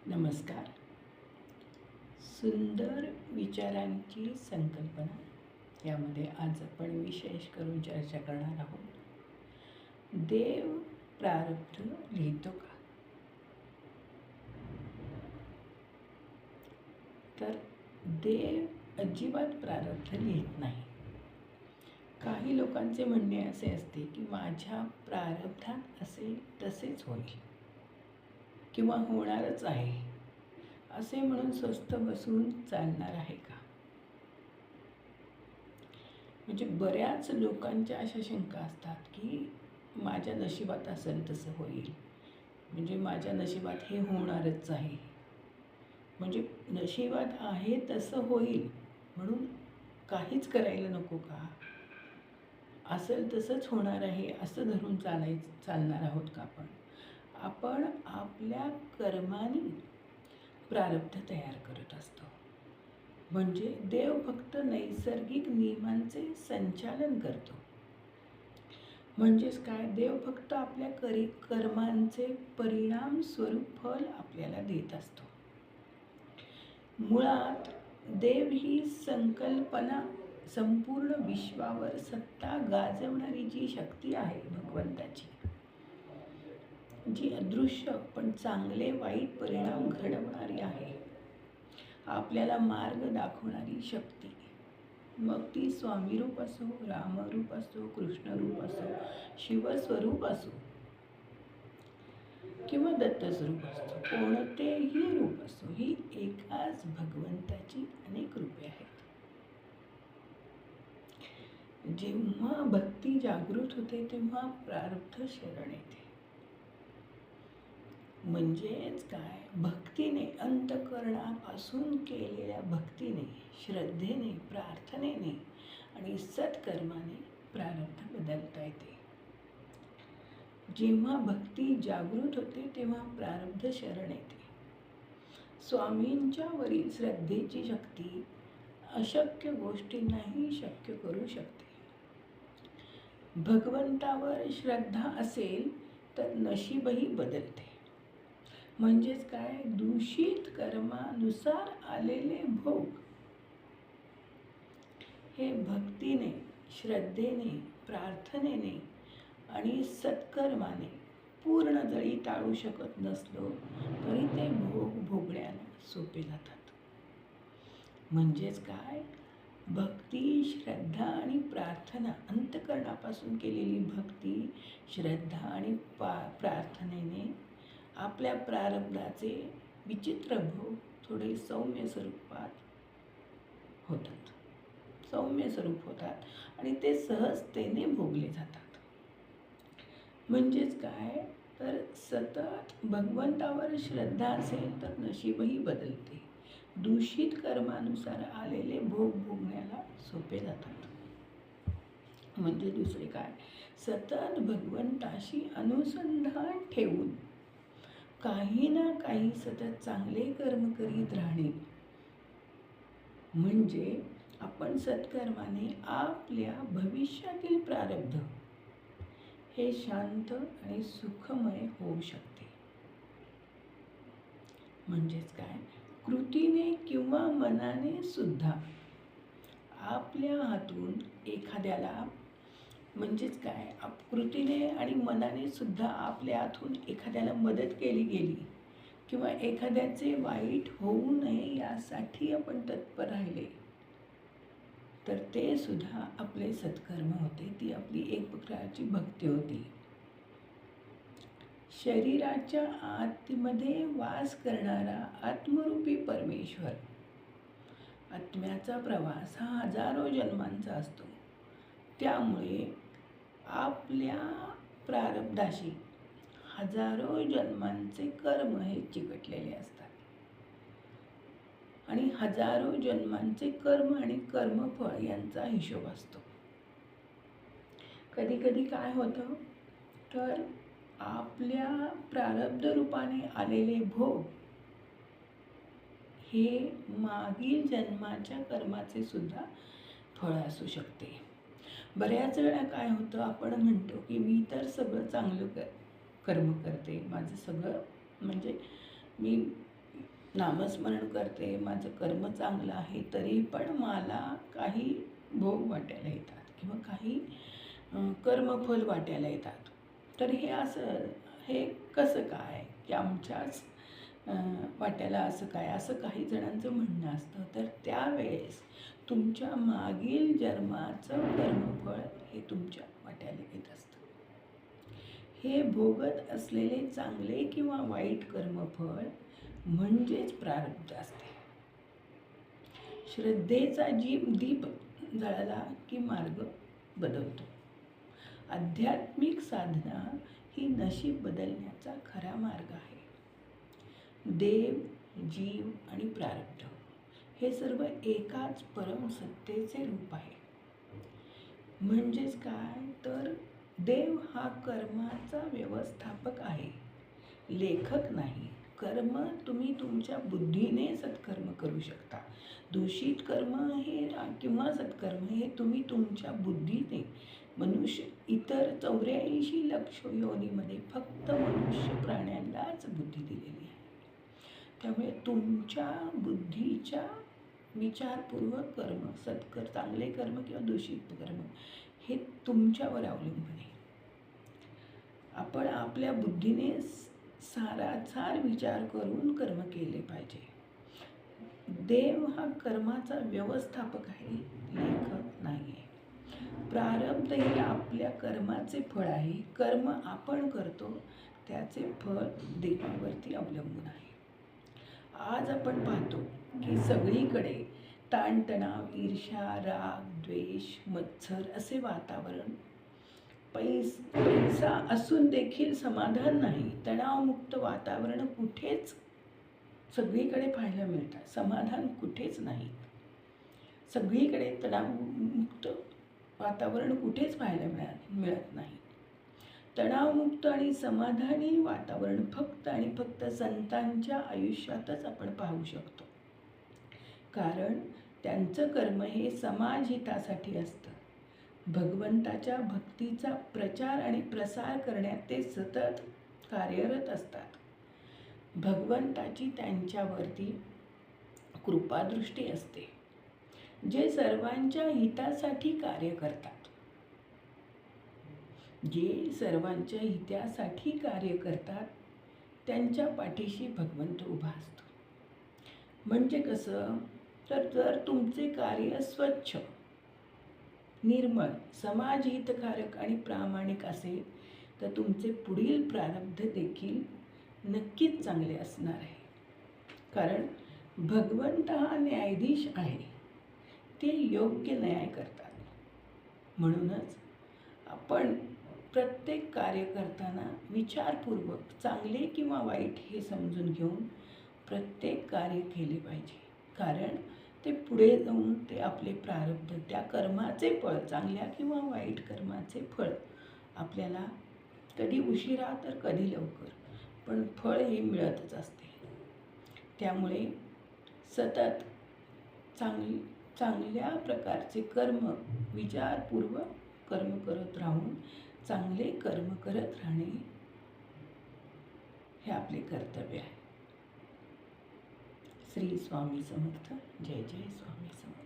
नमस्कार. सुंदर विचारांची संकल्पना यामध्ये आज आपण विशेष करून चर्चा करणार आहोत. देव प्रारब्ध लिहितो का? तर देव अजिबात प्रारब्ध लिहित नाही. काही लोकांचे म्हणणे असे असते की माझ्या प्रारब्धात असेल तसेच होईल किंवा होणारच आहे असे म्हणून स्वस्थ बसून चालणार आहे का? म्हणजे बऱ्याच लोकांच्या अशा शंका असतात की माझ्या नशिबात असेल तसं होईल, म्हणजे माझ्या नशिबात हे होणारच आहे, म्हणजे नशिबात आहे तसं होईल म्हणून काहीच करायला नको का? असेल तसंच होणार आहे असं धरून चालणार आहोत का आपण आपल्या कर्माने प्रारब्ध तयार करत असतो. म्हणजे देव फक्त नैसर्गिक नियमांचे संचालन करतो. म्हणजेच काय, देव फक्त आपल्या कर्मांचे परिणाम स्वरूप फल आपल्याला देत असतो. मुळात देव ही संकल्पना संपूर्ण विश्वावर सत्ता गाजवणारी जी शक्ती आहे भगवंताची, जी अदृश्य पण चांगले वाईट परिणाम घडवणारी आहे, आपल्याला मार्ग दाखवणारी शक्ती. मग ती स्वामी रूप असो, रामरूप असो, कृष्णरूप असो, शिवस्वरूप असो किंवा दत्तस्वरूप असो, कोणतेही रूप असो, ही एकाच भगवंताची अनेक रूपे आहेत. जेव्हा भक्ती जागृत होते तेव्हा प्रारब्ध शरण येते. म्हणजेच काय, भक्तीने, अंतःकरणापासून केलेल्या भक्तीने, श्रद्धेने, प्रार्थनेने आणि सत्कर्माने प्रारब्ध बदलता येते. जेव्हा भक्ती जागृत होते तेव्हा प्रारब्ध शरण येते. स्वामींच्या वरील श्रद्धेची शक्ती अशक्य गोष्टींनाही शक्य करू शकते. भगवंतावर श्रद्धा असेल तर नशीबही बदलते. म्हणजेच काय, दूषित कर्मानुसार आलेले भोग हे भक्तीने, श्रद्धेने, प्रार्थनेने आणि सत्कर्माने पूर्ण जरी टाळू शकत नसलो तरी ते भोग भोगण्याला सोपे जातात. म्हणजेच काय, भक्ती, श्रद्धा आणि प्रार्थना, अंतःकरणापासून केलेली भक्ती, श्रद्धा आणि प्रार्थनेने आपल्या प्रारब्धाचे विचित्र भोग थोडे सौम्य स्वरूपात होतात आणि ते सहजतेने भोगले जातात. म्हणजेच काय, तर सतत भगवंतावर श्रद्धा असेल तर नशीबही बदलते. दूषित कर्मानुसार आलेले भोग भोगण्याला सोपे जातात. म्हणजे दुसरे काय, सतत भगवंताशी अनुसंधान ठेवून काही ना काही सतत चांगले कर्म करीत राहणे, म्हणजे आपण सत्कर्माने आपल्या भविष्यातील प्रारब्ध हे शांत आणि सुखमय होऊ शकते. म्हणजेच काय, कृतीने किंवा मनाने सुद्धा आपल्या हातून एखाद्याला, म्हणजेच काय, कृतीने आणि मनाने सुद्धा आपल्या हातून एखाद्याला मदत केली गेली किंवा एखाद्याचे वाईट होऊ नये यासाठी आपण तत्पर राहिले तर ते सुद्धा आपले सत्कर्म होते. ती आपली एक प्रकारची भक्ती होती. शरीराच्या आतमध्ये वास करणारा आत्मरूपी परमेश्वर, आत्म्याचा प्रवास हा हजारो जन्मांचा असतो. त्यामुळे आपल्या प्रारब्धाशी हजारो जन्मांचे कर्म हे चिकटलेले असतात आणि हजारो जन्मांचे कर्म आणि कर्मफळ यांचा हिशोब असतो. कधी कधी काय होतं, तर आपल्या प्रारब्ध रूपाने आलेले भोग हे मागील जन्माच्या कर्माचे सुद्धा फळ असू शकते. बऱ्याच वेळा काय होतं, आपण म्हणतो की मी तर सगळं चांगलं कर्म करते, माझं सगळं, म्हणजे मी नामस्मरण करते, माझं कर्म चांगलं आहे, तरी पण मला काही भोग वाटायला येतात किंवा काही कर्मफल वाटायला येतात. तर हे कसं काय की आमच्याच वाट्याला असं काय, असं काही जणांचं म्हणणं असतं. तर त्यावेळेस तुमच्या मागील जन्माचं कर्मफळ हे तुमच्या वाट्याला येत असतं. हे भोगत असलेले चांगले किंवा वाईट कर्मफळ म्हणजेच प्रारब्ध असते. श्रद्धेचा दीप जळाला की मार्ग बदलतो. आध्यात्मिक साधना ही नशीब बदलण्याचा खरा मार्ग आहे. देव, जीव आणि प्रारब्ध हे सर्व एकाच परम सत्तेचे रूप आहे. म्हणजेच काय तर देव हा कर्माचा व्यवस्थापक आहे, लेखक नाही. कर्म तुम्ही तुमच्या बुद्धीने सत्कर्म करू शकता. दूषित कर्म हे किंवा सत्कर्म हे तुम्ही तुमच्या बुद्धीने मनुष्य इतर 84 लक्ष योनीमध्ये फक्त मनुष्य प्राण्यांनाच बुद्धी दिलेली आहे. त्यामुळे तुमच्या बुद्धीच्या विचारपूर्वक कर्म, चांगले कर्म किंवा दूषित कर्म हे तुमच्यावर अवलंबून आहे. आपण आपल्या बुद्धीने सारासार विचार करून कर्म केले पाहिजे. देव हा कर्माचा व्यवस्थापक आहे, लेखक नाही आहे. प्रारब्ध हे आपल्या कर्माचे फळ आहे. कर्म आपण करतो त्याचे फळ देवावरती अवलंबून आहे. आज आपण पाहतो की सगळीकडे ताणतणाव, ईर्ष्या, राग, द्वेष, मत्सर असे वातावरण. पैसा असून देखील समाधान नाही. तणावमुक्त वातावरण कुठेच सगळीकडे पाहायला मिळतात. समाधान कुठेच नाही. सगळीकडे तणावमुक्त वातावरण कुठेच पाहायला मिळत नाही. तणावमुक्त आणि समाधानी वातावरण फक्त आणि फक्त संतांच्या आयुष्यातच आपण पाहू शकतो. कारण त्यांचं कर्म हे समाजहितासाठी असतं. भगवंताच्या भक्तीचा प्रचार आणि प्रसार करण्यात ते सतत कार्यरत असतात. भगवंताची त्यांच्यावरती कृपादृष्टी असते. जे सर्वांच्या हितासाठी कार्य करतात, जे सर्वांच्या हितासाठी कार्य करतात त्यांच्या पाठीशी भगवंत उभा असतो. म्हणजे कसं तर जर तुमचे कार्य स्वच्छ, निर्मळ, समाजहितकारक आणि प्रामाणिक असेल तर तुमचे पुढील प्रारब्ध देखील नक्कीच चांगले असणार आहे. कारण भगवंत हा न्यायाधीश आहे. ते योग्य न्याय करतात. म्हणूनच आपण प्रत्येक कार्य करताना विचारपूर्वक चांगले किंवा वाईट हे समजून घेऊन प्रत्येक कार्य केले पाहिजे. कारण ते पुढे जाऊन ते आपले प्रारब्ध, त्या कर्माचे फळ, चांगल्या किंवा वाईट कर्माचे फळ आपल्याला कधी उशिरा तर कधी लवकर, पण फळ हे मिळतच असते. त्यामुळे सतत चांगल्या प्रकारचे कर्म, विचारपूर्वक कर्म करत राहून चांगले कर्म करत राहणे हे आपले कर्तव्य आहे. श्री स्वामी समर्थ. जय जय स्वामी समर्थ.